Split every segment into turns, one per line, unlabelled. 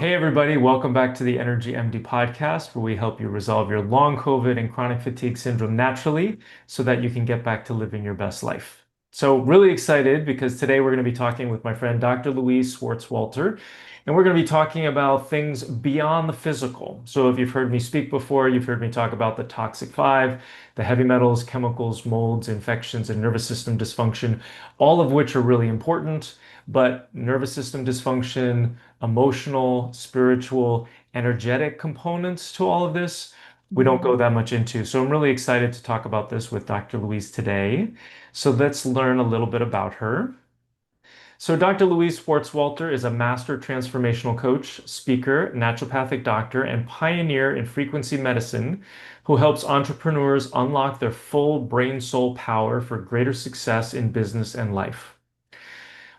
Hey, everybody, welcome back to the Energy MD podcast, where we help you resolve your long COVID and chronic fatigue syndrome naturally so that you can get back to living your best life. So, really excited because today we're going to be talking with my friend Dr. Louise Swartswalter, and we're going to be talking about things beyond the physical. So, if you've heard me speak before, you've heard me talk about the toxic five, the heavy metals, chemicals, molds, infections, and nervous system dysfunction, all of which are really important. But nervous system dysfunction, emotional, spiritual, energetic components to all of this, we don't go
Mhm.
that much into. So I'm really excited to talk about this with Dr. Louise today. So let's learn a little bit about her. So Dr. Louise Swartswalter is a master transformational coach, speaker, naturopathic doctor, and pioneer in frequency medicine who helps entrepreneurs unlock their full brain soul power for greater success in business and life.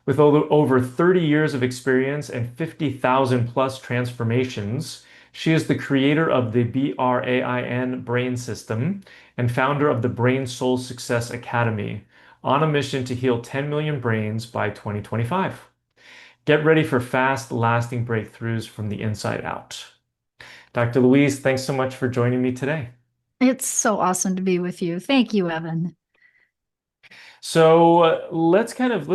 With over 30 years of experience and 50,000 plus transformations, she is the creator of the B.R.A.I.N brain system and founder of the Brain Soul Success Academy, on a mission to heal 10 million brains by 2025. Get ready for fast, lasting breakthroughs from the inside out. Dr. Louise, thanks so much for joining me today.
It's so awesome to be with you. Thank you, Evan.
So let's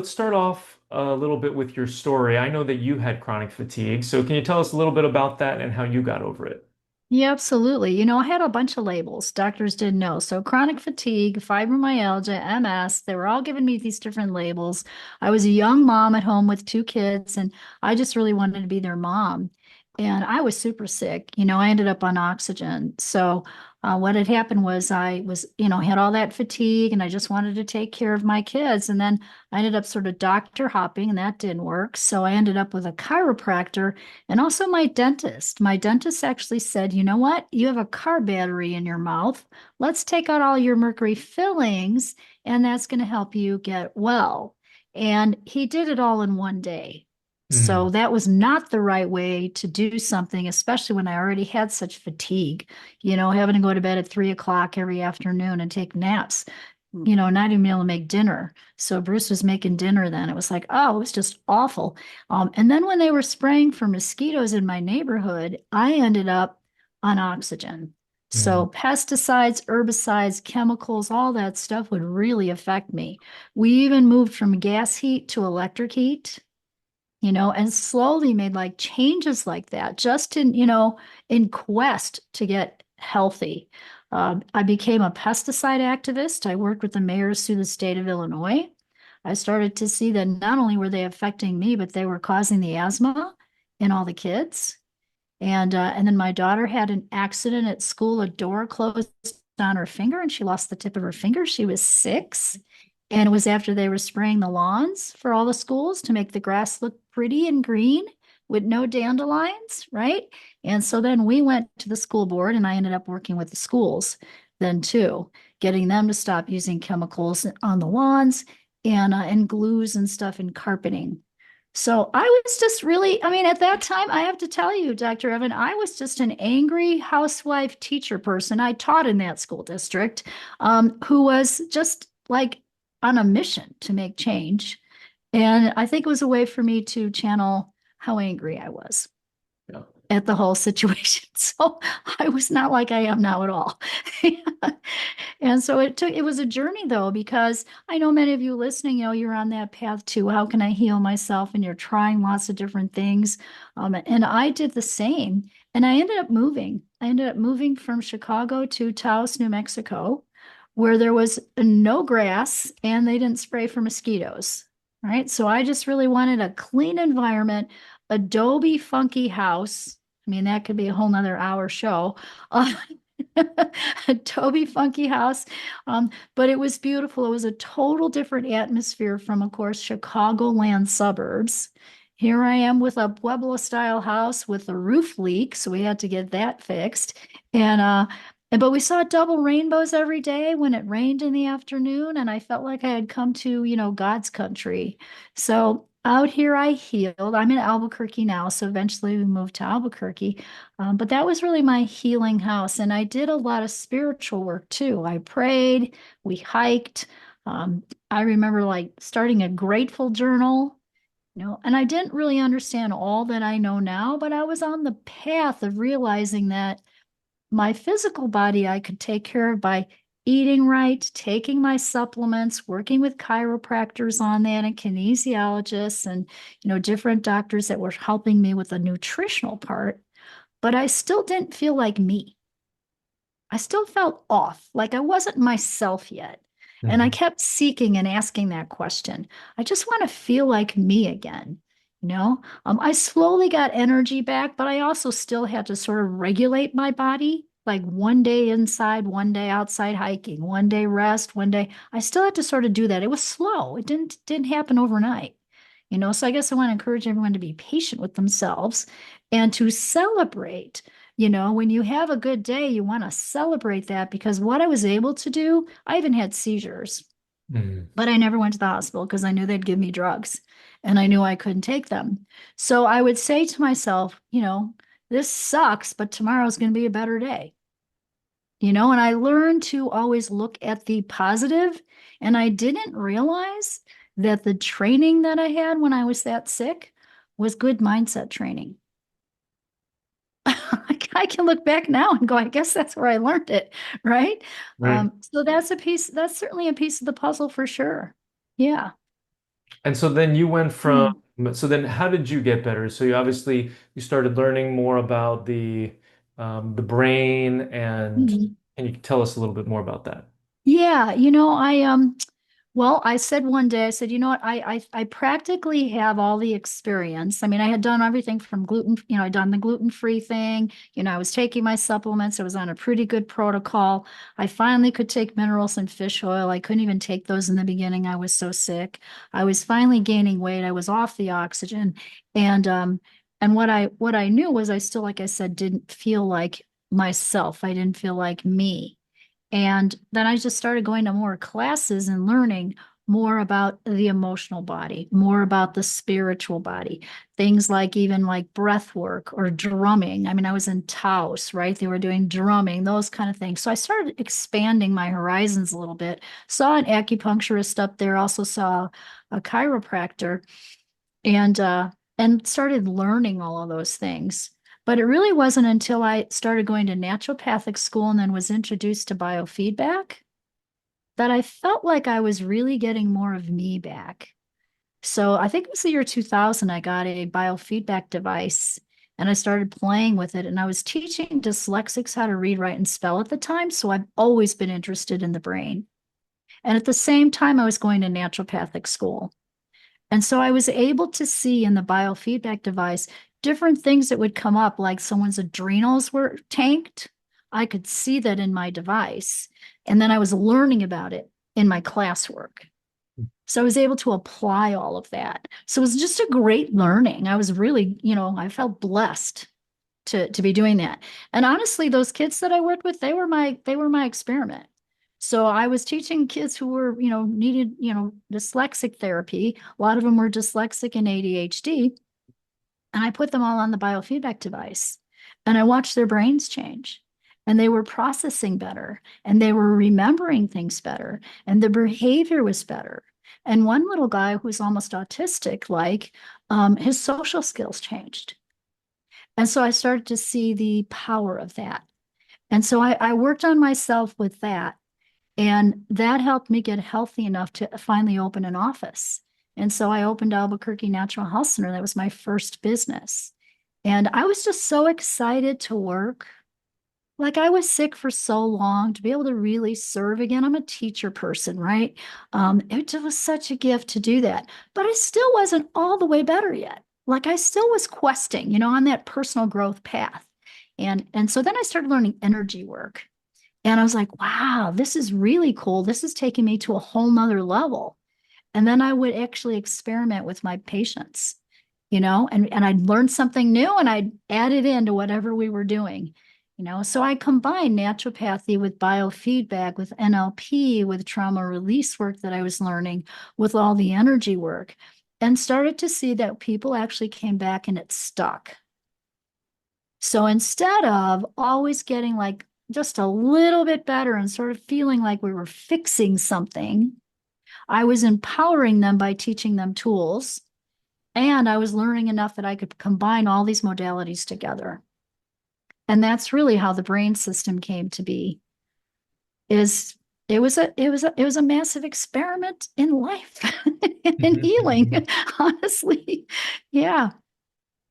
start off a little bit with your story. I know that you had chronic fatigue, so can you tell us a little bit about that and how you got over it?
Yeah, absolutely. I had a bunch of labels doctors didn't know. So chronic fatigue, fibromyalgia, MS, they were all giving me these different labels. I was a young mom at home with two kids, and I just really wanted to be their mom. And I was super sick. I ended up on oxygen. So what had happened was I was, had all that fatigue and I just wanted to take care of my kids. And then I ended up sort of doctor hopping and that didn't work. So I ended up with a chiropractor and also my dentist. My dentist actually said, you know what? You have a car battery in your mouth. Let's take out all your mercury fillings, and that's going to help you get well. And he did it all in one day. So
Mm,
that was not the right way to do something, especially when I already had such fatigue, having to go to bed at 3 o'clock every afternoon and take naps, not even able to make dinner. So Bruce was making dinner then. It was like, oh, it was just awful. And then when they were spraying for mosquitoes in my neighborhood, I ended up on oxygen.
mm,
So pesticides, herbicides, chemicals, all that stuff would really affect me. We even moved from gas heat to electric heat, and slowly made like changes like that just in quest to get healthy. I became a pesticide activist. I worked with the mayors through the state of Illinois. I started to see that not only were they affecting me, but they were causing the asthma in all the kids. And then my daughter had an accident at school. A door closed on her finger, and she lost the tip of her finger. She was 6, and it was after they were spraying the lawns for all the schools to make the grass look pretty and green with no dandelions, right? And so then we went to the school board, and I ended up working with the schools then too, getting them to stop using chemicals on the lawns and glues and stuff in carpeting. So I was just really, I mean, at that time, I have to tell you, Dr. Evan, I was just an angry housewife teacher person. I taught in that school district, who was just like on a mission to make change. And I think it was a way for me to channel how angry I was
yeah.
at the whole situation. So I was not like I am now at all. And so it was a journey though, because I know many of you listening, you're on that path too. How can I heal myself? And you're trying lots of different things. And I did the same. And I ended up moving. I ended up moving from Chicago to Taos, New Mexico, where there was no grass and they didn't spray for mosquitoes. Right. So I just really wanted a clean environment, Adobe funky house. I mean, that could be a whole nother hour show. Uh, Adobe funky house. But it was beautiful. It was a total different atmosphere from, of course, Chicagoland suburbs. Here I am with a Pueblo style house with a roof leak, so we had to get that fixed. But we saw double rainbows every day when it rained in the afternoon, and I felt like I had come to, God's country. So out here I healed. I'm in Albuquerque now, so eventually we moved to Albuquerque. But that was really my healing house. And I did a lot of spiritual work too. I prayed, we hiked. I remember like starting a grateful journal. And I didn't really understand all that I know now, but I was on the path of realizing that my physical body I could take care of by eating right, taking my supplements, working with chiropractors on that and kinesiologists and, different doctors that were helping me with the nutritional part. But I still didn't feel like me. I still felt off, like I wasn't myself yet. And I
Mhm.
kept seeking and asking that question. I just want to feel like me again. I slowly got energy back, but I also still had to sort of regulate my body, like one day inside, one day outside hiking, one day rest, one day. I still had to sort of do that. It was slow. It didn't happen overnight. So I guess I want to encourage everyone to be patient with themselves and to celebrate. When you have a good day, you want to celebrate that because what I was able to do, I even had seizures,
Mhm.
but I never went to the hospital because I knew they'd give me drugs and I knew I couldn't take them. So I would say to myself, this sucks, but tomorrow's going to be a better day. And I learned to always look at the positive, and I didn't realize that the training that I had when I was that sick was good mindset training. I can look back now and go, I guess that's where I learned it, right?
Right.
So that's certainly a piece of the puzzle for sure. Yeah.
And so then you went from,
Mm.
so then how did you get better? So you obviously you started learning more about the brain, and
Mhm.
can you tell us a little bit more about that?
Yeah, well, I said one day, I said, you know what, I practically have all the experience. I mean, I had done everything from gluten, I'd done the gluten-free thing, I was taking my supplements, I was on a pretty good protocol. I finally could take minerals and fish oil. I couldn't even take those in the beginning. I was so sick. I was finally gaining weight. I was off the oxygen. And what I knew was I still, like I said, didn't feel like myself. I didn't feel like me. And then I just started going to more classes and learning more about the emotional body, more about the spiritual body, things like even like breath work or drumming. I mean, I was in Taos, right? They were doing drumming, those kind of things. So I started expanding my horizons a little bit. Saw an acupuncturist up there, also saw a chiropractor and started learning all of those things. But it really wasn't until I started going to naturopathic school and then was introduced to biofeedback that I felt like I was really getting more of me back. So I think it was the year 2000, I got a biofeedback device and I started playing with it. And I was teaching dyslexics how to read, write, and spell at the time. So I've always been interested in the brain. And at the same time, I was going to naturopathic school. And so I was able to see in the biofeedback device different things that would come up, like someone's adrenals were tanked. I could see that in my device. And then I was learning about it in my classwork. So I was able to apply all of that. So it was just a great learning. I was really, I felt blessed to be doing that. And honestly, those kids that I worked with, they were my experiment. So I was teaching kids who were, needed, dyslexic therapy. A lot of them were dyslexic and ADHD, and I put them all on the biofeedback device. And I watched their brains change. And they were processing better, and they were remembering things better, and the behavior was better. And one little guy who was almost autistic, his social skills changed. And so I started to see the power of that. And so I worked on myself with that. And that helped me get healthy enough to finally open an office. And so I opened Albuquerque Natural Health Center. That was my first business. And I was just so excited to work. Like I was sick for so long to be able to really serve again. I'm a teacher person, right? It just was such a gift to do that. But I still wasn't all the way better yet. Like I still was questing, on that personal growth path. And so then I started learning energy work. And I was like, wow, this is really cool. This is taking me to a whole nother level. And then I would actually experiment with my patients, and I'd learn something new and I'd add it into whatever we were doing. So I combined naturopathy with biofeedback, with NLP, with trauma release work that I was learning, with all the energy work, and started to see that people actually came back and it stuck. So instead of always getting like just a little bit better and sort of feeling like we were fixing something, I was empowering them by teaching them tools. And I was learning enough that I could combine all these modalities together. And that's really how the brain system came to be. Is it was a massive experiment in life in
Mhm,
healing,
mhm.
honestly. Yeah.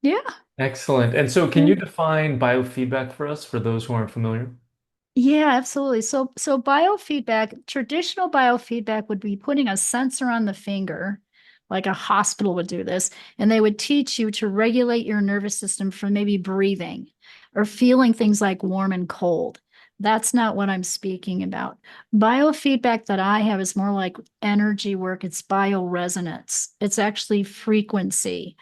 Yeah.
Excellent. And so, can you define biofeedback for us, for those who aren't familiar?
Yeah, absolutely. So biofeedback, traditional biofeedback would be putting a sensor on the finger, like a hospital would do this, and they would teach you to regulate your nervous system from maybe breathing or feeling things like warm and cold. That's not what I'm speaking about. Biofeedback that I have is more like energy work. It's bioresonance. It's actually frequency.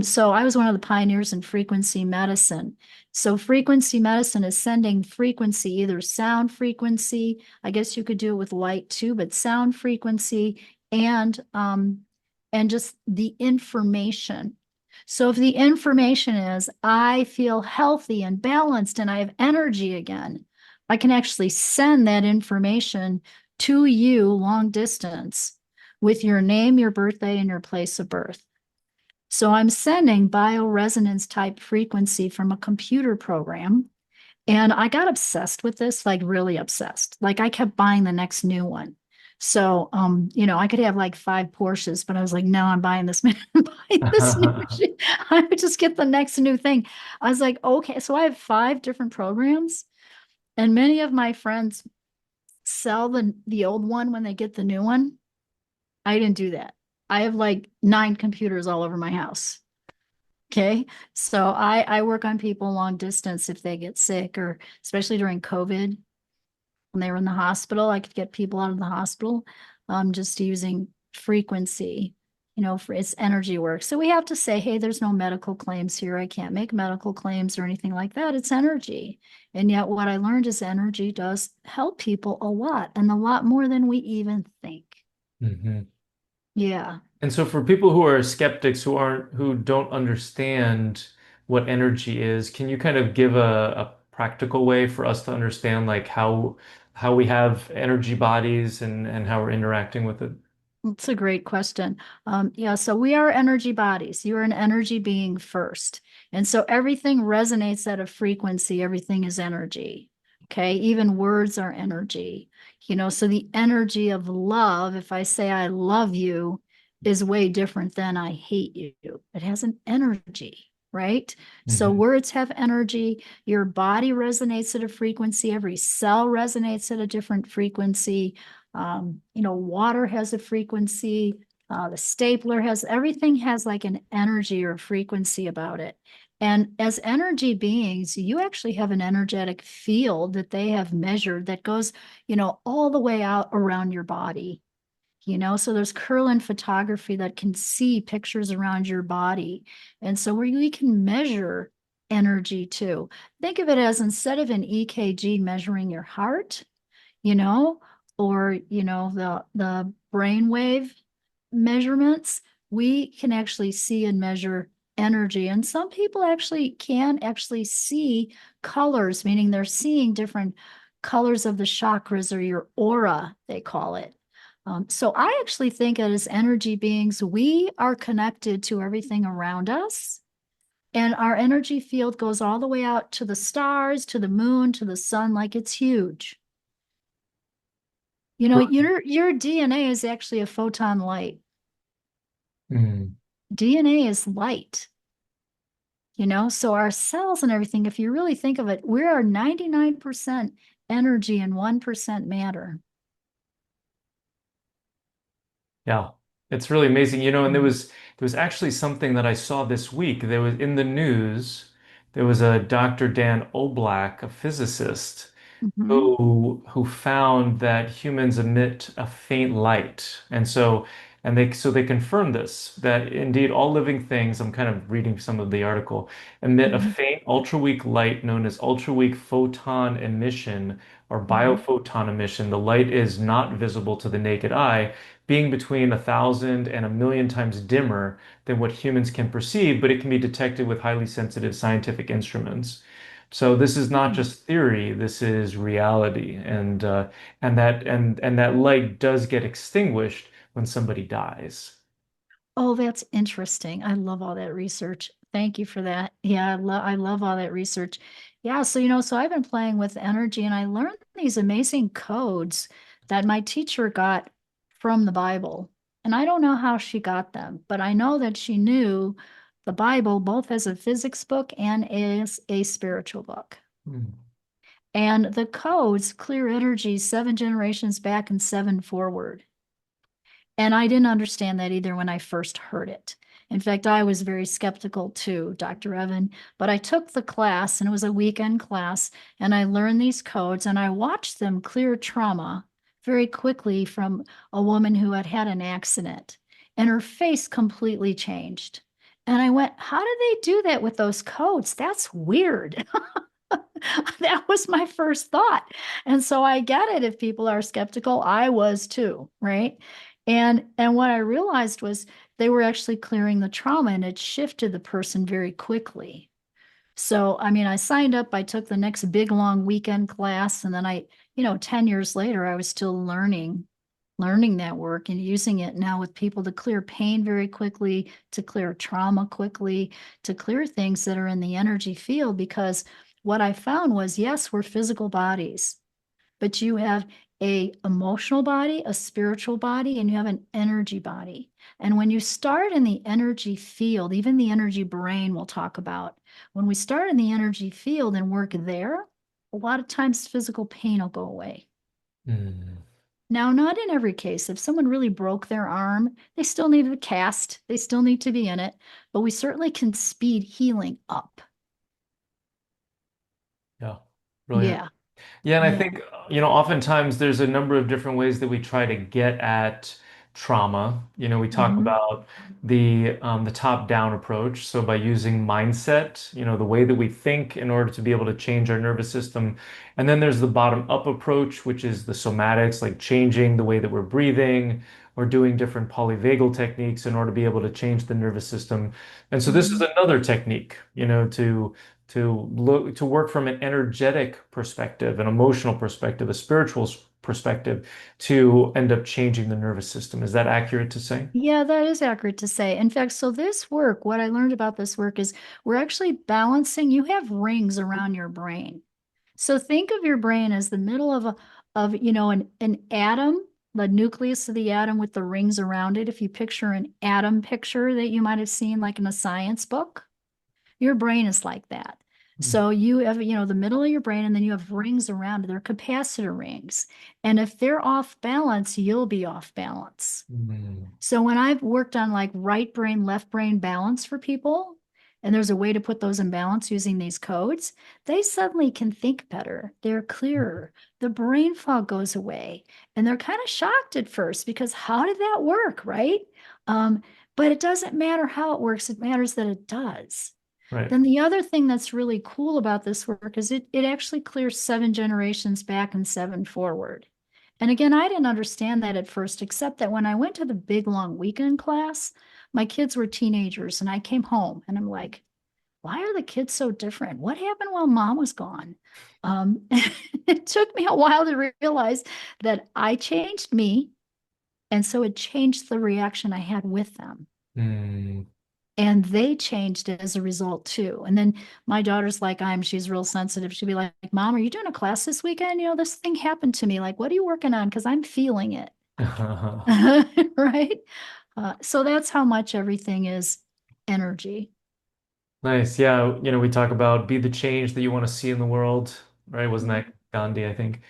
So I was one of the pioneers in frequency medicine. So frequency medicine is sending frequency, either sound frequency, I guess you could do it with light too, but sound frequency and just the information. So if the information is I feel healthy and balanced and I have energy again, I can actually send that information to you long distance with your name, your birthday, and your place of birth. So I'm sending bioresonance type frequency from a computer program. And I got obsessed with this, like really obsessed. Like I kept buying the next new one. So, I could have like 5 Porsches, but I was like, no, I'm buying this, buying this new machine. I would just get the next new thing. I was like, okay. So I have 5 different programs, and many of my friends sell the old one when they get the new one. I didn't do that. I have like 9 computers all over my house. Okay. So I work on people long distance if they get sick, or especially during COVID when they were in the hospital, I could get people out of the hospital just using frequency, for its energy work. So we have to say, hey, there's no medical claims here. I can't make medical claims or anything like that. It's energy. And yet what I learned is energy does help people a lot, and a lot more than we even think.
Mhm.
Yeah.
And so for people who are skeptics who don't understand what energy is, can you kind of give a practical way for us to understand like how we have energy bodies and how we're interacting with it?
It's a great question. Yeah, so we are energy bodies. You are an energy being first. And so everything resonates at a frequency, everything is energy. Okay, even words are energy. So the energy of love, if I say I love you, is way different than I hate you. It has an energy, right? So
Hmm.
words have energy. Your body resonates at a frequency, every cell resonates at a different frequency. Water has a frequency. The stapler has, everything has like an energy or frequency about it. And as energy beings, you actually have an energetic field that they have measured that goes, all the way out around your body. So there's Kerlin photography that can see pictures around your body. And so where we can measure energy too. Think of it as, instead of an EKG measuring your heart, you know, or the brainwave measurements, we can actually see and measure energy. And some people actually can actually see colors, meaning they're seeing different colors of the chakras, or your aura, they call it. So I actually think that as energy beings, we are connected to everything around us. And our energy field goes all the way out to the stars, to the moon, to the sun, like it's huge. Your DNA is actually a photon light.
Mm.
DNA is light, so our cells and everything, if you really think of it, we are 99% energy and 1% matter.
Yeah, it's really amazing. And there
Mhm.
was actually something that I saw this week. There was in the news, there was a Dr. Dan Oblak, a physicist,
Mhm.
who found that humans emit a faint light. And they confirmed this, that indeed all living things, I'm kind of reading some of the article, emit a
Mhm.
faint ultra weak light known as ultra weak photon emission or
Mhm.
biophoton emission. The light is not visible to the naked eye, being between 1,000 and 1,000,000 times dimmer than what humans can perceive, but it can be detected with highly sensitive scientific instruments. So this is not
Mhm.
just theory, this is reality. And that light does get extinguished when somebody dies.
Oh, that's interesting. I love all that research. Thank you for that. Yeah, I love all that research. Yeah, so so I've been playing with energy and I learned these amazing codes that my teacher got from the Bible. And I don't know how she got them, but I know that she knew the Bible both as a physics book and as a spiritual book.
Mm.
And the codes clear energy 7 generations back and 7 forward. And I didn't understand that either when I first heard it. In fact, I was very skeptical too, Dr. Evan, but I took the class and it was a weekend class and I learned these codes and I watched them clear trauma very quickly from a woman who had had an accident and her face completely changed. And I went, how do they do that with those codes? That's weird. That was my first thought. And so I get it if people are skeptical. I was too, right? And what I realized was they were actually clearing the trauma and it shifted the person very quickly. So, I mean, I signed up, I took the next big long weekend class, and then 10 years later, I was still learning that work and using it now with people to clear pain very quickly, to clear trauma quickly, to clear things that are in the energy field. Because what I found was, yes, we're physical bodies, but you have a emotional body, a spiritual body, and you have an energy body. And when you start in the energy field, even the energy brain we'll talk about, when we start in the energy field and work there, a lot of times physical pain will go away.
Mm.
Now, not in every case. If someone really broke their arm, they still need a cast, they still need to be in it, but we certainly can speed healing up.
Yeah, brilliant.
Yeah.
Yeah, and I
Yeah.
think, oftentimes there's a number of different ways that we try to get at trauma. We talk
Mhm.
about the top-down approach. So by using mindset, the way that we think in order to be able to change our nervous system. And then there's the bottom-up approach, which is the somatics, like changing the way that we're breathing or doing different polyvagal techniques in order to be able to change the nervous system. And so this is
Mhm.
another technique, to work from an energetic perspective, an emotional perspective, a spiritual perspective to end up changing the nervous system. Is that accurate to say?
Yeah, that is accurate to say. In fact, so this work, what I learned about this work is we're actually balancing, you have rings around your brain. So think of your brain as the middle of an atom, the nucleus of the atom with the rings around it. If you picture an atom picture that you might have seen like in a science book, your brain is like that. So you have the middle of your brain, and then you have rings around it. They're capacitor rings. And if they're off balance, you'll be off balance.
Mm.
So when I've worked on like right brain, left brain balance for people, and there's a way to put those in balance using these codes, they suddenly can think better. They're clearer. The brain fog goes away. And they're kind of shocked at first because how did that work, right? Um, but it doesn't matter how it works, it matters that it does.
Right.
Then the other thing that's really cool about this work is it actually clears 7 generations back and 7 forward. And again, I didn't understand that at first, except that when I went to the big long weekend class, my kids were teenagers and I came home and I'm like, why are the kids so different? What happened while mom was gone? It took me a while to realize that I changed me. And so it changed the reaction I had with them.
Mm.
And they changed as a result too. And then my daughter's like she's real sensitive. She'd be like, Mom, are you doing a class this weekend? This thing happened to me. Like, what are you working on? Because I'm feeling it. Right? So that's how much everything is energy.
Nice. Yeah, we talk about be the change that you want to see in the world, right? Wasn't
Mhm.
that Gandhi, I think?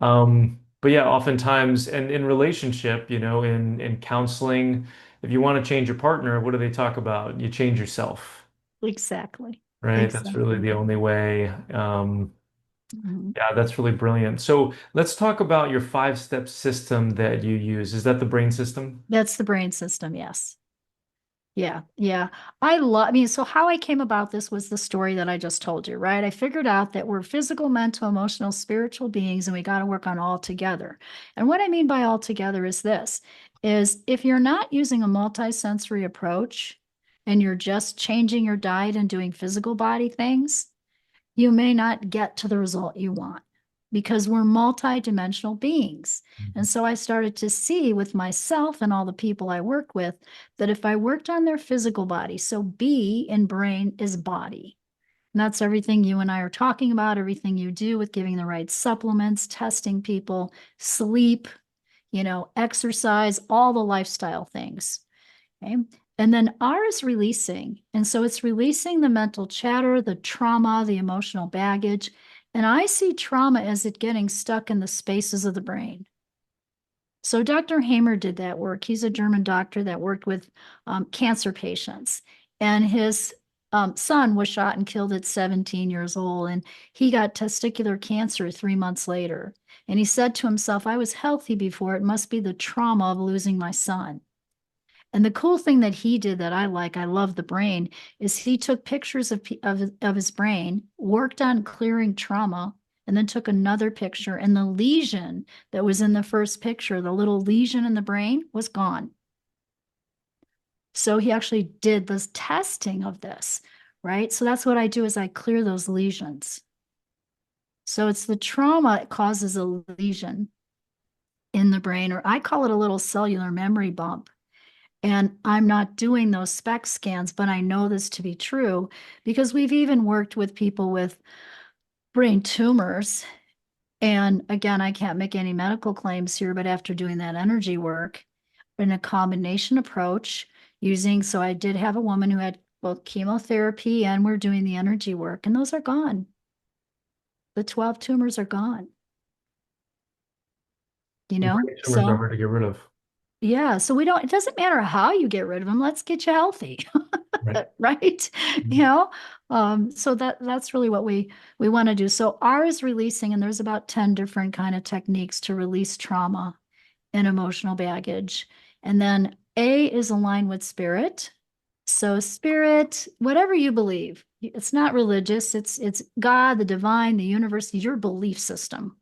But yeah, oftentimes, and in relationship, in counseling, if you want to change your partner, what do they talk about? You change yourself,
Exactly.
right? That's really
Exactly.
the only way.
Mhm.
Yeah, that's really brilliant. So let's talk about your five-step system that you use. Is that the brain system?
That's the brain system. Yes. Yeah, yeah. So how I came about this was the story that I just told you, right? I figured out that we're physical, mental, emotional, spiritual beings, and we got to work on all together. And what I mean by all together is this, is if you're not using a multisensory approach and you're just changing your diet and doing physical body things, you may not get to the result you want. because we're multidimensional beings. And
Mhm.
so I started to see with myself and all the people I work with that if I worked on their physical body, so B in brain is body. And that's everything you and I are talking about, everything you do with giving the right supplements, testing people, sleep, exercise, all the lifestyle things. Okay. And then R is releasing. And so it's releasing the mental chatter, the trauma, the emotional baggage. And I see trauma as it getting stuck in the spaces of the brain. So Dr. Hamer did that work. He's a German doctor that worked with cancer patients. And his son was shot and killed at 17 years old. And he got testicular cancer 3 months later. And he said to himself, I was healthy before. It must be the trauma of losing my son. And the cool thing that he did that I love the brain, is he took pictures of his brain, worked on clearing trauma, and then took another picture. And the lesion that was in the first picture, the little lesion in the brain, was gone. So he actually did this testing of this, right? So that's what I do is I clear those lesions. So it's the trauma that causes a lesion in the brain, or I call it a little cellular memory bump. And I'm not doing those SPECT scans, but I know this to be true because we've even worked with people with brain tumors. And again, I can't make any medical claims here, but after doing that energy work in a combination approach so I did have a woman who had both chemotherapy and we're doing the energy work, and those are gone. The 12 tumors are gone,
And brain tumors are
So
hard to get rid of.
yeah, so it doesn't matter how you get rid of them. Let's get you healthy.
Right.
Right? You
Mhm.
know, so that's really what we want to do. So R is releasing, and there's about 10 different kind of techniques to release trauma and emotional baggage. And then A is aligned with spirit. So spirit, whatever you believe, it's not religious, it's God, the divine, the universe, your belief system,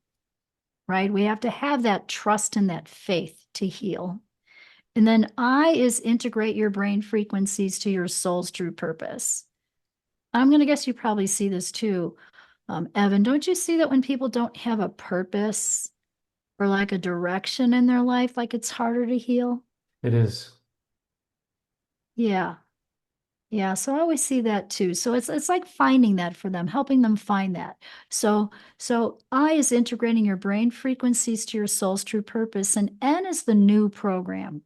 right? We have to have that trust and that faith to heal. And then I is integrate your brain frequencies to your soul's true purpose. I'm going to guess you probably see this too. Evan, don't you see that when people don't have a purpose or like a direction in their life, like it's harder to heal?
It is.
Yeah. Yeah. So I always see that too. So it's like finding that for them, helping them find that. So I is integrating your brain frequencies to your soul's true purpose, and N is the new program.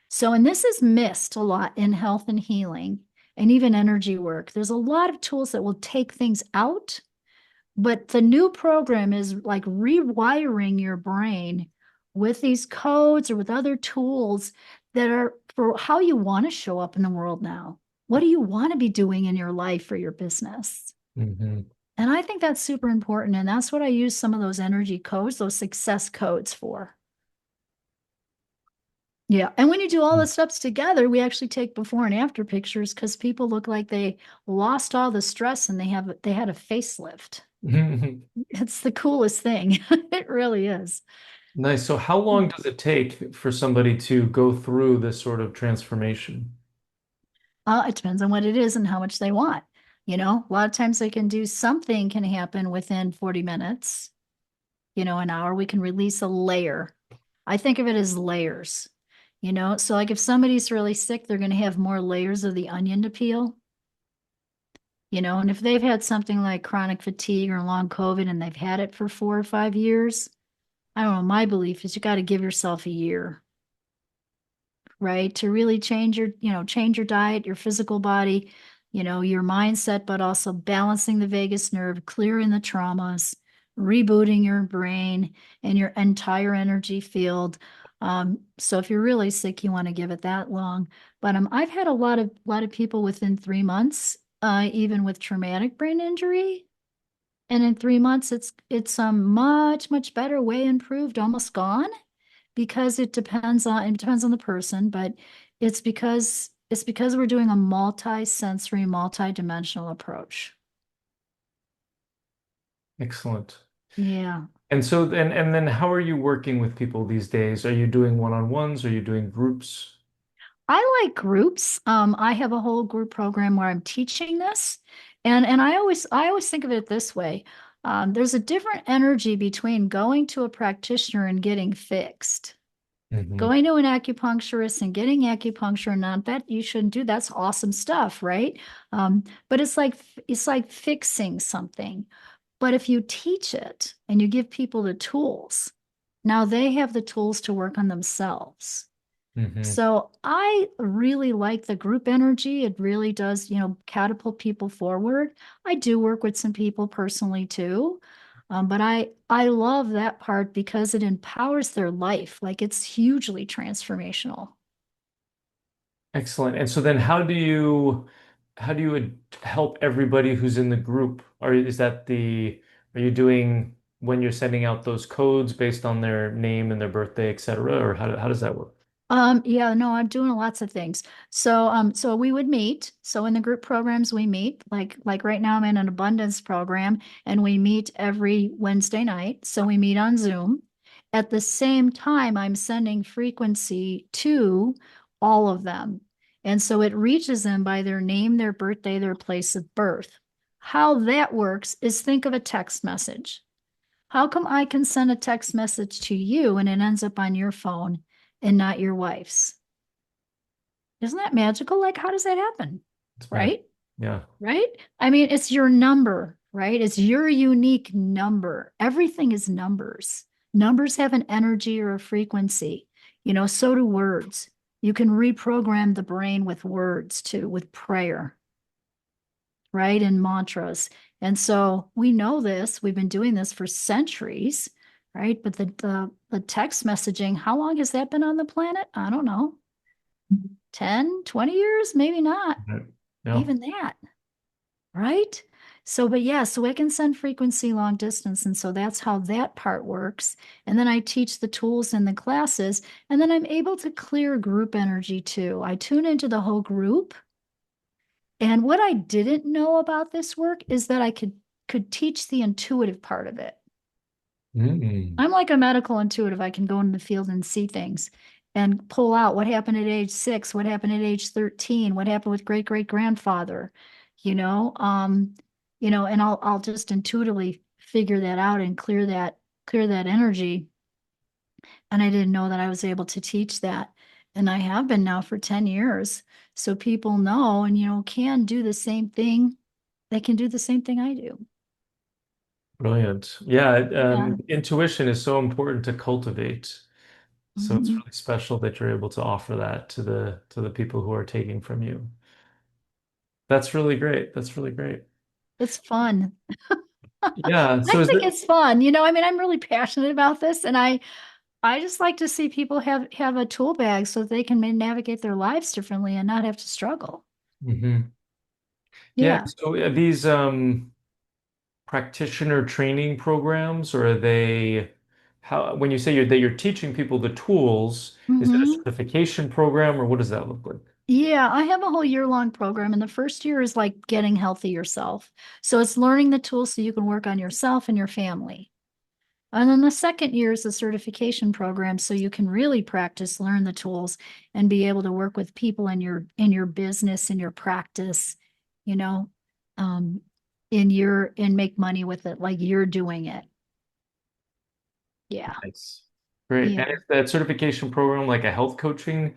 So, and this is missed a lot in health and healing and even energy work. There's a lot of tools that will take things out, but the new program is like rewiring your brain with these codes or with other tools that are for how you want to show up in the world now. What do you want to be doing in your life or your business?
Hmm.
And I think that's super important. And that's what I use some of those energy codes, those success codes for. Yeah. And when you do all the steps together, we actually take before and after pictures because people look like they lost all the stress and they had a facelift. It's the coolest thing. It really is.
Nice. So how long does it take for somebody to go through this sort of transformation?
It depends on what it is and how much they want. A lot of times they can do something can happen within 40 minutes, an hour. We can release a layer. I think of it as layers, So like if somebody's really sick, they're going to have more layers of the onion to peel. And if they've had something like chronic fatigue or long COVID and they've had it for 4 or 5 years, I don't know, my belief is you got to give yourself a year, right? To really change your diet, your physical body, your mindset, but also balancing the vagus nerve, clearing the traumas, rebooting your brain and your entire energy field. So if you're really sick, you want to give it that long. But I've had a lot of people within 3 months, even with traumatic brain injury. And in 3 months, it's much better, way improved, almost gone because it depends on the person, but it's because we're doing a multi-sensory, multi-dimensional approach.
Excellent.
Yeah.
And so then how are you working with people these days? Are you doing one-on-ones? Are you doing groups?
I like groups. I have a whole group program where I'm teaching this. And I always think of it this way. There's a different energy between going to a practitioner and getting fixed.
Hmm.
Going to an acupuncturist and getting acupuncture, not that you shouldn't do, that's awesome stuff, right? But it's like fixing something. But if you teach it and you give people the tools, now they have the tools to work on themselves.
Hmm.
So I really like the group energy. It really does, catapult people forward. I do work with some people personally too. But I love that part because it empowers their life. Like it's hugely transformational.
Excellent. And so then how do you help everybody who's in the group? Or is that are you doing when you're sending out those codes based on their name and their birthday, et cetera? Or how does that work?
Yeah, no, I'm doing lots of things. So we would meet. So in the group programs we meet, like right now I'm in an abundance program and we meet every Wednesday night. So we meet on Zoom. At the same time, I'm sending frequency to all of them. And so it reaches them by their name, their birthday, their place of birth. How that works is think of a text message. How come I can send a text message to you and it ends up on your phone and not your wife's? Isn't that magical? Like, how does that happen?
It's magic.
Right?
Yeah.
Right? I mean, it's your number, right? It's your unique number. Everything is numbers. Numbers have an energy or a frequency. So do words. You can reprogram the brain with words too, with prayer, right? And mantras. And so we know this. We've been doing this for centuries, right? But the text messaging, how long has that been on the planet? I don't know. 10, 20 years? Maybe not
Right. Yeah.
even that, right? So, but yeah, so I can send frequency long distance. And so that's how that part works. And then I teach the tools in the classes, and then I'm able to clear group energy too. I tune into the whole group. And what I didn't know about this work is that I could teach the intuitive part of it.
Mm.
I'm like a medical intuitive. I can go into the field and see things and pull out what happened at age 6, what happened at age 13, what happened with great great grandfather, you know, and I'll just intuitively figure that out and clear that energy. And I didn't know that I was able to teach that. And I have been now for 10 years. So people know and can do the same thing. They can do the same thing I do.
Brilliant. Yeah.
Yeah.
Intuition is so important to cultivate. So it's
Mhm.
really special that you're able to offer that to the people who are taking from you. That's really great. That's really great.
It's fun.
Yeah.
I
So is
think
it?
it's fun. I mean, I'm really passionate about this, and I just like to see people have a tool bag so they can navigate their lives differently and not have to struggle.
Mhm. Yeah.
Yeah.
So are these practitioner training programs, or are they how when you say that you're teaching people the tools, is it a
Hmm.
certification program or what does that look like?
Yeah, I have a whole year-long program, and the first year is like getting healthy yourself. So it's learning the tools so you can work on yourself and your family. And then the second year is the certification program, so you can really practice, learn the tools, and be able to work with people in your business, in your practice, you know, um, and make money with it like you're doing it. Yeah.
Nice. Great. And
Yeah.
is that certification program like a health coaching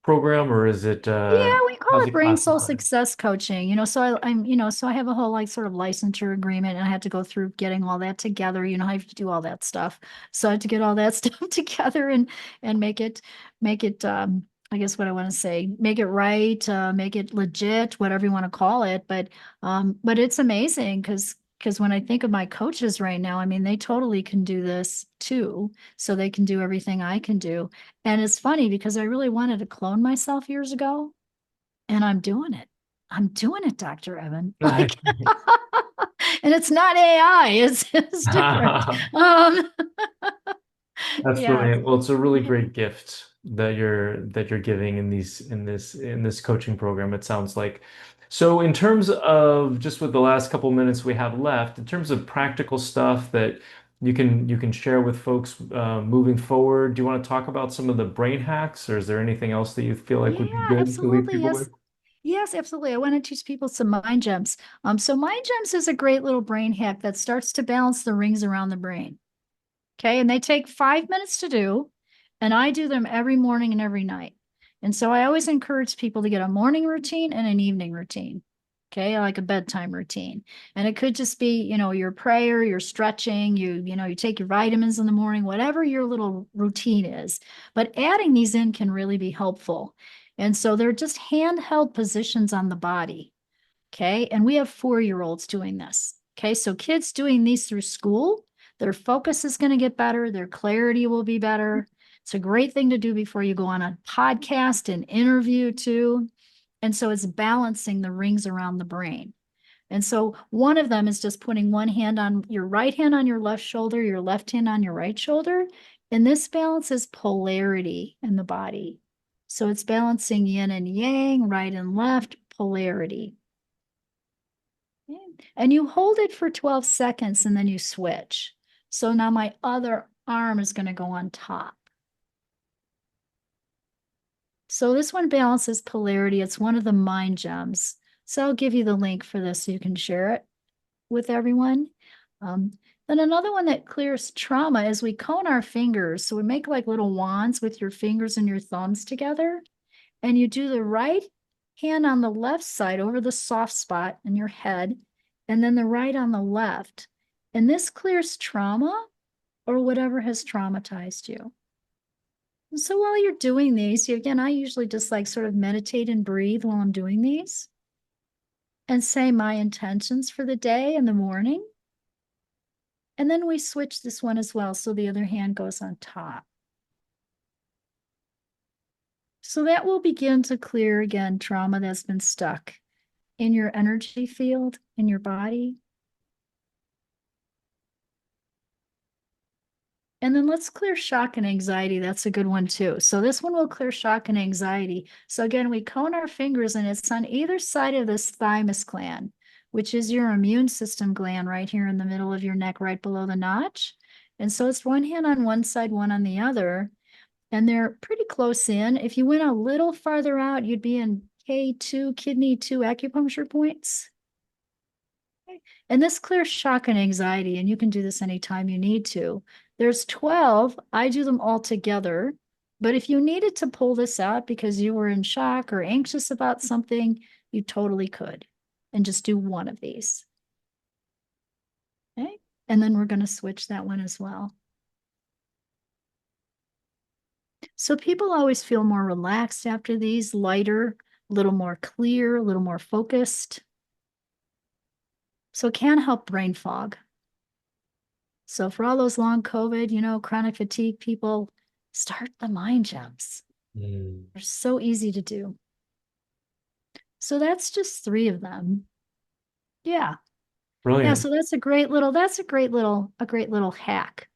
program or is it
Yeah, we call
how's
it
it
brain soul
classified?
success coaching. So I have a whole like sort of licensure agreement and I had to go through getting all that together. I have to do all that stuff. So I had to get all that stuff together and make it I guess what I want to say, make it right, make it legit, whatever you want to call it. But it's amazing because when I think of my coaches right now, I mean they totally can do this too. So they can do everything I can do. And it's funny because I really wanted to clone myself years ago, and I'm doing it. I'm doing it, Dr. Evan. Like, and it's not AI, it's different.
That's
Yeah.
brilliant. Well, it's a really
Yeah.
great gift that you're giving in this coaching program, it sounds like. So in terms of just with the last couple minutes we have left, in terms of practical stuff that you can share with folks moving forward, do you want to talk about some of the brain hacks, or is there anything else that you feel like would be
Yeah,
good to leave
absolutely.
people
Yes.
with?
Yes, absolutely. I want to teach people some mind gems. So mind gems is a great little brain hack that starts to balance the rings around the brain. Okay. And they take 5 minutes to do. And I do them every morning and every night. And so I always encourage people to get a morning routine and an evening routine. Okay. Like a bedtime routine. And it could just be, your prayer, your stretching, you take your vitamins in the morning, whatever your little routine is. But adding these in can really be helpful. And so they're just handheld positions on the body. Okay. And we have 4-year-olds doing this. Okay. So kids doing these through school, their focus is going to get better. Their clarity will be better. It's a great thing to do before you go on a podcast and interview too. And so it's balancing the rings around the brain. And so one of them is just putting one hand on your right hand on your left shoulder, your left hand on your right shoulder. And this balances polarity in the body. So it's balancing yin and yang, right and left, polarity. And you hold it for 12 seconds and then you switch. So now my other arm is going to go on top. So this one balances polarity. It's one of the mind gems. So I'll give you the link for this so you can share it with everyone. Um, then another one that clears trauma is we cone our fingers. So we make like little wands with your fingers and your thumbs together. And you do the right hand on the left side over the soft spot in your head, and then the right on the left. And this clears trauma or whatever has traumatized you. So while you're doing these, again, I usually just like sort of meditate and breathe while I'm doing these and say my intentions for the day in the morning. And then we switch this one as well. So the other hand goes on top. So that will begin to clear again trauma that's been stuck in your energy field, in your body. And then let's clear shock and anxiety. That's a good one too. So this one will clear shock and anxiety. So again, we cone our fingers and it's on either side of this thymus gland, which is your immune system gland right here in the middle of your neck, right below the notch. And so it's one hand on one side, one on the other. And they're pretty close in. If you went a little farther out, you'd be in K2, kidney 2 acupuncture points. And this clears shock and anxiety, and you can do this anytime you need to. There's 12. I do them all together. But if you needed to pull this out because you were in shock or anxious about something, you totally could. And just do one of these. Okay. And then we're going to switch that one as well. So people always feel more relaxed after these, lighter, a little more clear, a little more focused. So it can help brain fog. So for all those long COVID, chronic fatigue people, start the mind gems. They're so easy to do. So that's just 3 of them. Yeah. Yeah.
Brilliant.
So that's a great little hack,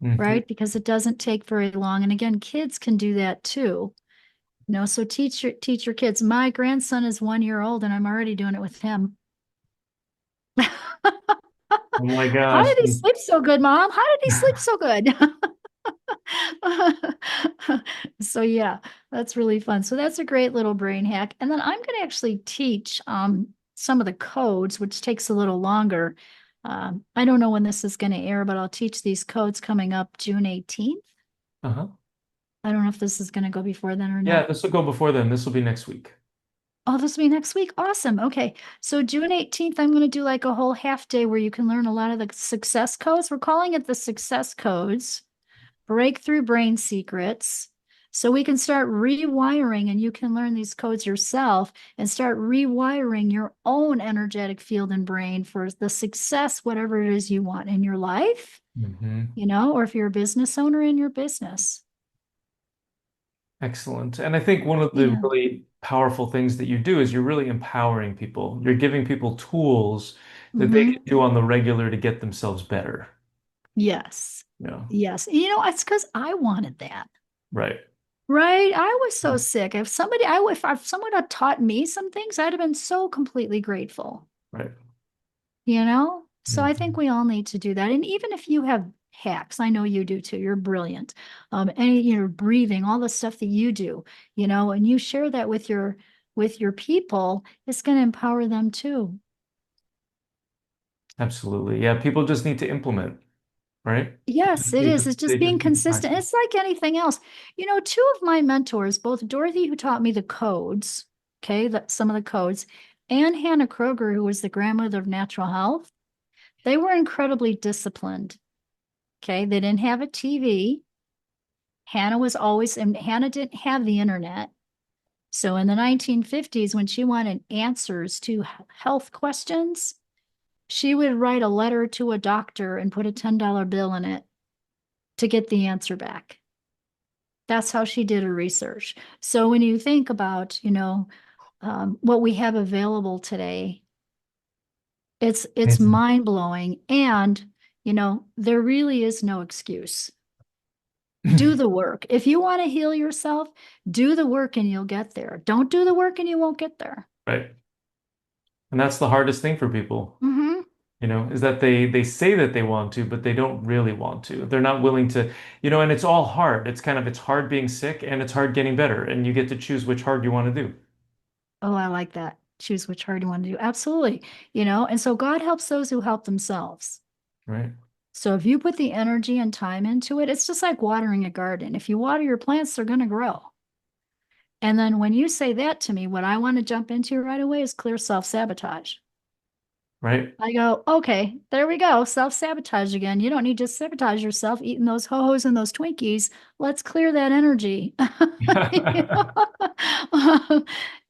Hmm.
right? Because it doesn't take very long. And again, kids can do that too. So teach your kids. My grandson is 1 year old and I'm already doing it with him.
Oh my
How
gosh.
did he sleep so good, Mom? How did he sleep so good? So yeah, that's really fun. So that's a great little brain hack. And then I'm going to actually teach some of the codes, which takes a little longer. I don't know when this is going to air, but I'll teach these codes coming up June 18th.
Uh-huh.
I don't know if this is going to go before then or
Yeah,
not.
this will go before then. This will be next week.
Oh, this will be next week. Awesome. Okay. So June 18th, I'm going to do like a whole half day where you can learn a lot of the success codes. We're calling it the success codes. Breakthrough brain secrets. So we can start rewiring and you can learn these codes yourself and start rewiring your own energetic field and brain for the success, whatever it is you want in your life,
Hmm.
or if you're a business owner in your business.
Excellent. And I think one of the
Yeah.
really powerful things that you do is you're really empowering people. You're giving people tools that they can
Hmm.
do on the regular to get themselves better.
Yes.
Yeah.
Yes. It's because I wanted that.
Right.
Right. I was so sick. If someone had taught me some things, I'd have been so completely grateful.
Right.
So I think
Mhm.
we all need to do that. And even if you have hacks, I know you do too, you're brilliant. And breathing, all the stuff that you do, and you share that with with your people, it's going to empower them too.
Absolutely. Yeah, people just need to implement, right?
Yes, it
They
is.
just
It's
they
just
just
being
need to
consistent.
practice.
It's like anything else. Two of my mentors, both Dorothy, who taught me the codes, okay, some of the codes, and Hannah Kroger, who was the grandmother of natural health, they were incredibly disciplined. Okay. They didn't have a TV. And Hannah didn't have the internet. So in the 1950s, when she wanted answers to health questions, she would write a letter to a doctor and put a $10 bill in it to get the answer back. That's how she did her research. So when you think about, what we have available today, it's
Amazing.
mind blowing, and there really is no excuse. Do the work. If you want to heal yourself, do the work and you'll get there. Don't do the work and you won't get there.
Right. And that's the hardest thing for people,
Hmm.
is that they say that they want to, but they don't really want to. They're not willing to, and it's all hard. It's hard being sick and it's hard getting better, and you get to choose which hard you want to do,
Oh, I like that. Choose which hard you want to do. Absolutely. And so God helps those who help themselves.
right?
So if you put the energy and time into it, it's just like watering a garden. If you water your plants, they're going to grow. And then when you say that to me, what I want to jump into right away is clear self-sabotage.
Right?
I go, okay, there we go. Self-sabotage again. You don't need to sabotage yourself eating those ho-hos and those Twinkies. Let's clear that energy.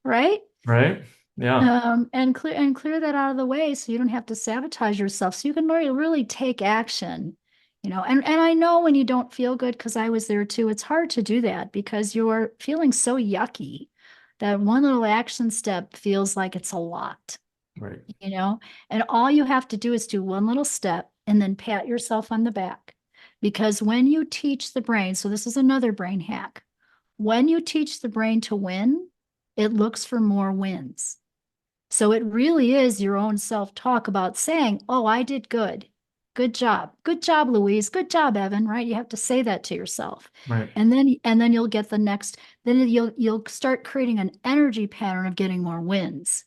Right?
Right? Yeah.
And clear that out of the way so you don't have to sabotage yourself. So you can really take action. And I know when you don't feel good, because I was there too, it's hard to do that because you're feeling so yucky that one little action step feels like it's a lot
Right.
you know? And all you have to do is do one little step and then pat yourself on the back. Because when you teach the brain, so this is another brain hack, when you teach the brain to win, it looks for more wins. So it really is your own self-talk about saying, "Oh, I did good. Good job. Good job, Louise. Good job, Evan," right? You have to say that to yourself.
Right.
And then you'll get the next, then you'll start creating an energy pattern of getting more wins.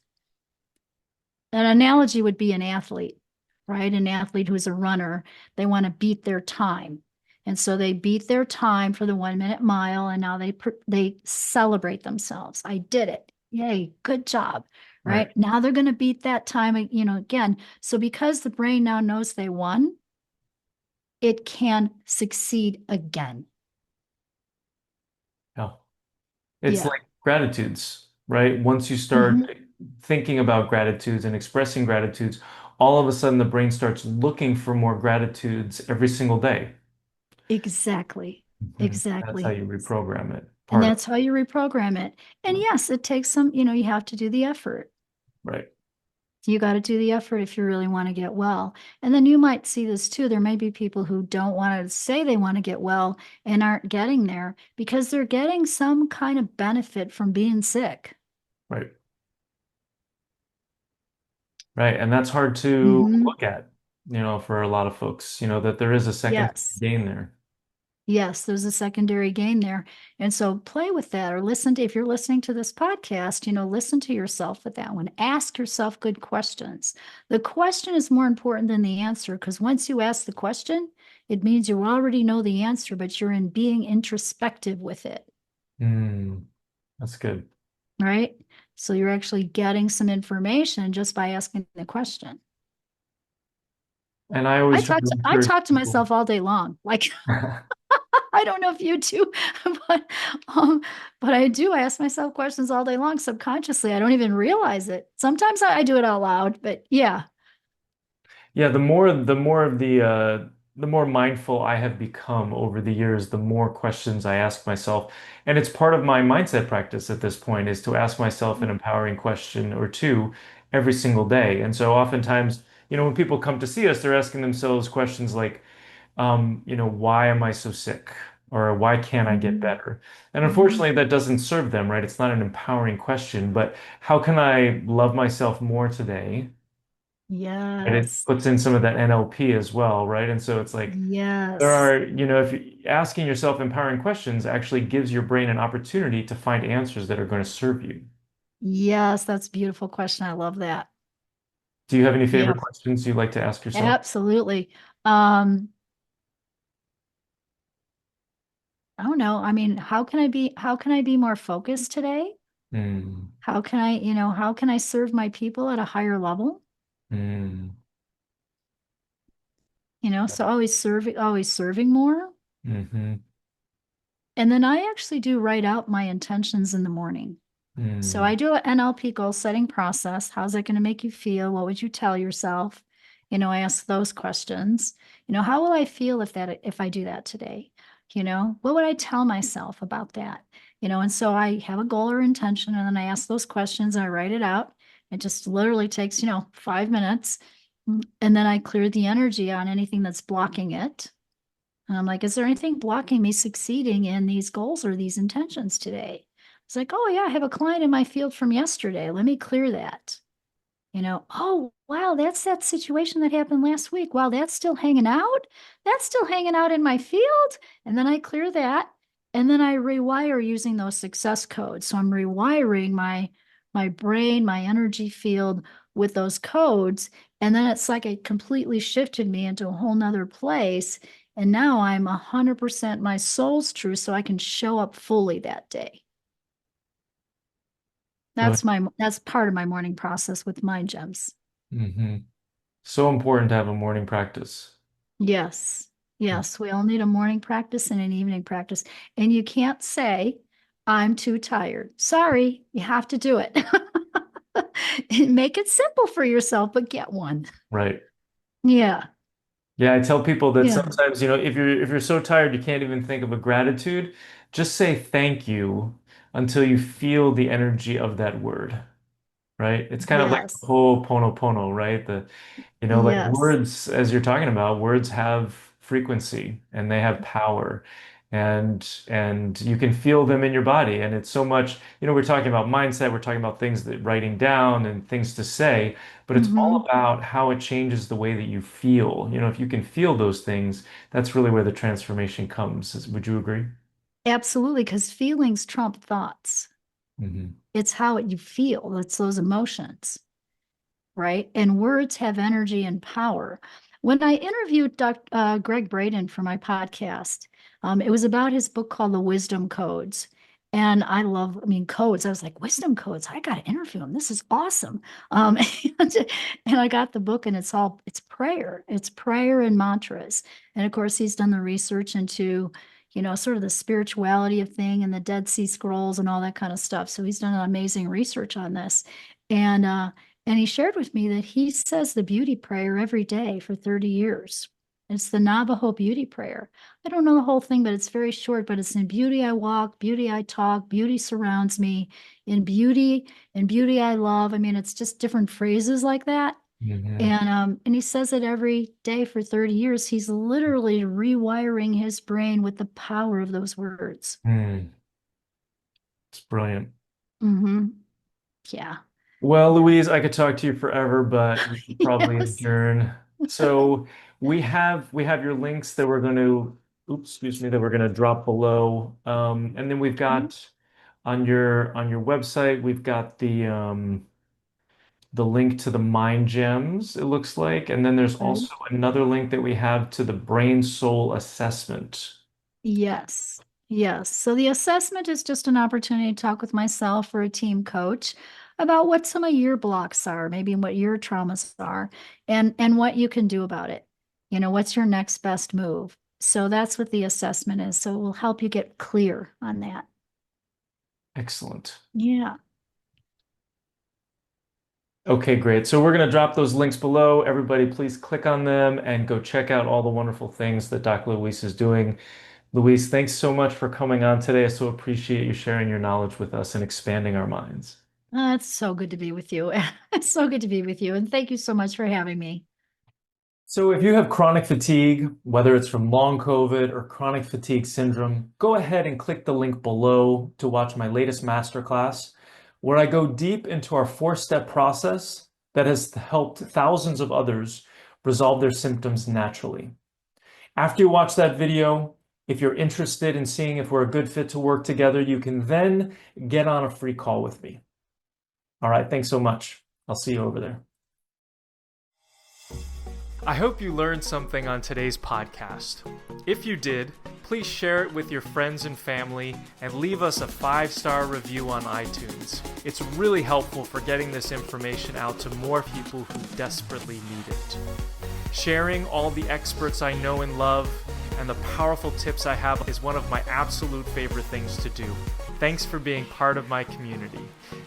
An analogy would be an athlete, right? An athlete who's a runner, they want to beat their time. And so they beat their time for the 1 minute mile, and now they celebrate themselves. I did it. Yay, good job.
Right.
Right? Now they're going to beat that time, again. So because the brain now knows they won, it can succeed again.
Yeah. It's
Yeah.
like gratitudes, right? Once you start
Hmm.
thinking about gratitudes and expressing gratitudes, all of a sudden the brain starts looking for more gratitudes every single day.
Exactly.
That's how
Exactly.
you reprogram it.
And
Part of
that's how you reprogram it. And
it.
yes, it takes some, you have to do the effort.
Right.
You got to do the effort if you really want to get well. And then you might see this too. There may be people who don't want to say they want to get well and aren't getting there because they're getting some kind of benefit from being sick.
Right. Right. And that's hard to
Hmm.
look at, for a lot of folks, that there is a second
Yes.
gain there.
Yes, there's a secondary gain there. And so play with that or listen to, if you're listening to this podcast, listen to yourself with that one. Ask yourself good questions. The question is more important than the answer because once you ask the question, it means you already know the answer, but you're in being introspective with it,
Hmm. That's good.
right? So you're actually getting some information just by asking the question.
And I
I
always try
talk
to
to I
encourage
talk to
people.
myself all day long. Like I don't know if you do, but um, but I do. I ask myself questions all day long subconsciously. I don't even realize it. Sometimes I do it out loud, but yeah.
Yeah, the more mindful I have become over the years, the more questions I ask myself. And it's part of my mindset practice at this point is to ask myself an empowering question or two every single day. And so oftentimes, when people come to see us, they're asking themselves questions like, why am I so sick? Or why can't I get
Mhm.
better? And
Mhm.
unfortunately, that doesn't serve them, right? It's not an empowering question, but how can I love myself more today? And it
Yes.
puts in some of that NLP as well, right? And so it's like there
Yes.
are, if asking yourself empowering questions actually gives your brain an opportunity to find answers that are going to serve you.
Yes, that's a beautiful question. I love that.
Do you have any
Yeah,
favorite questions you'd like to ask yourself?
absolutely. Um, I don't know. I mean, how can I be more focused today?
Mm,
How can I serve my people at a higher level?
mm,
So always serving more.
mm-hmm,
And then I actually do write out my intentions in the morning. So
mm,
I do an NLP goal setting process. How's that going to make you feel? What would you tell yourself? I ask those questions. How will I feel if I do that today? What would I tell myself about that? And so I have a goal or intention, and then I ask those questions and I write it out. It just literally takes, 5 minutes. And then I clear the energy on anything that's blocking it. And I'm like, is there anything blocking me succeeding in these goals or these intentions today? It's like, oh, yeah, I have a client in my field from yesterday. Let me clear that. Oh, wow, that's that situation that happened last week. Wow, that's still hanging out. That's still hanging out in my field. And then I clear that. And then I rewire using those success codes. So I'm rewiring my brain, my energy field with those codes. And then it's like it completely shifted me into a whole nother place. And now I'm 100% my soul's true, so I can show up fully that day.
brilliant.
That's part of my morning process with Mind Gems.
Mm-hmm. So important to have a morning practice.
Yes. Yes. We all need a morning practice and an evening practice. And you can't say, I'm too tired. Sorry, you have to do it. Make it simple for yourself, but get one.
Right.
Yeah.
Yeah, I tell people that
Yeah.
sometimes, if you're so tired you can't even think of a gratitude, just say thank you until you feel the energy of that word, right? It's kind of like the
Yes.
whole pono, right? Like
Yes.
words, as you're talking about, words have frequency and they have power. And you can feel them in your body. And it's so much, we're talking about mindset, we're talking about things that writing down and things to say, but it's all
Hmm.
about how it changes the way that you feel. If you can feel those things, that's really where the transformation comes. Would you agree?
Absolutely. Because feelings trump thoughts.
Hmm.
It's how you feel, it's those emotions. Right? And words have energy and power. When I interviewed Greg Braden for my podcast, it was about his book called The Wisdom Codes. And I mean, codes. I was like, wisdom codes. I got to interview him. This is awesome. Um, and, and I got the book, and it's prayer. It's prayer and mantras. And of course, he's done the research into, sort of the spirituality of thing and the Dead Sea Scrolls and all that kind of stuff. So he's done amazing research on this. And and he shared with me that he says the beauty prayer every day for 30 years. It's the Navajo beauty prayer. I don't know the whole thing, but it's very short. But it's in beauty I walk, beauty I talk, beauty surrounds me, in beauty I love. I mean, it's just different phrases like that.
Hmm.
And he says it every day for 30 years. He's literally rewiring his brain with the power of those words.
Mm, it's brilliant.
Hmm. Yeah.
Well, Louise, I could talk to you forever, but we should probably
Yes.
adjourn. So we have your links that we're going to, oops, excuse me, that we're going to drop below. And then we've got on your website, we've got the link to the Mind Gems, it looks like, and then there's
Right.
also another link that we have to the Brain Soul Assessment.
Yes. Yes. So the assessment is just an opportunity to talk with myself or a team coach about what some of your blocks are, maybe what your traumas are, and what you can do about it. What's your next best move? So that's what the assessment is. So it will help you get clear on that.
Excellent.
Yeah.
Okay, great. So we're going to drop those links below. Everybody, please click on them and go check out all the wonderful things that Dr. Luis is doing. Luis, thanks so much for coming on today. I so appreciate you sharing your knowledge with us and expanding our minds.
It's so good to be with you. It's so good to be with you. And thank you so much for having me.
So if you have chronic fatigue, whether it's from long COVID or chronic fatigue syndrome, go ahead and click the link below to watch my latest masterclass, where I go deep into our four-step process that has helped thousands of others resolve their symptoms naturally. After you watch that video, if you're interested in seeing if we're a good fit to work together, you can then get on a free call with me. All right, thanks so much. I'll see you over there. I hope you learned something on today's podcast. If you did, please share it with your friends and family and leave us a 5-star review on iTunes. It's really helpful for getting this information out to more people who desperately need it. Sharing all the experts I know and love and the powerful tips I have is one of my absolute favorite things to do. Thanks for being part of my community.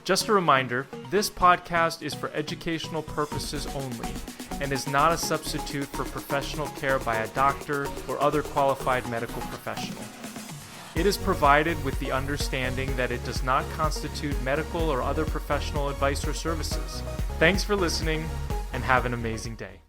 Just a reminder, this podcast is for educational purposes only and is not a substitute for professional care by a doctor or other qualified medical professional. It is provided with the understanding that it does not constitute medical or other professional advice or services. Thanks for listening and have an amazing day.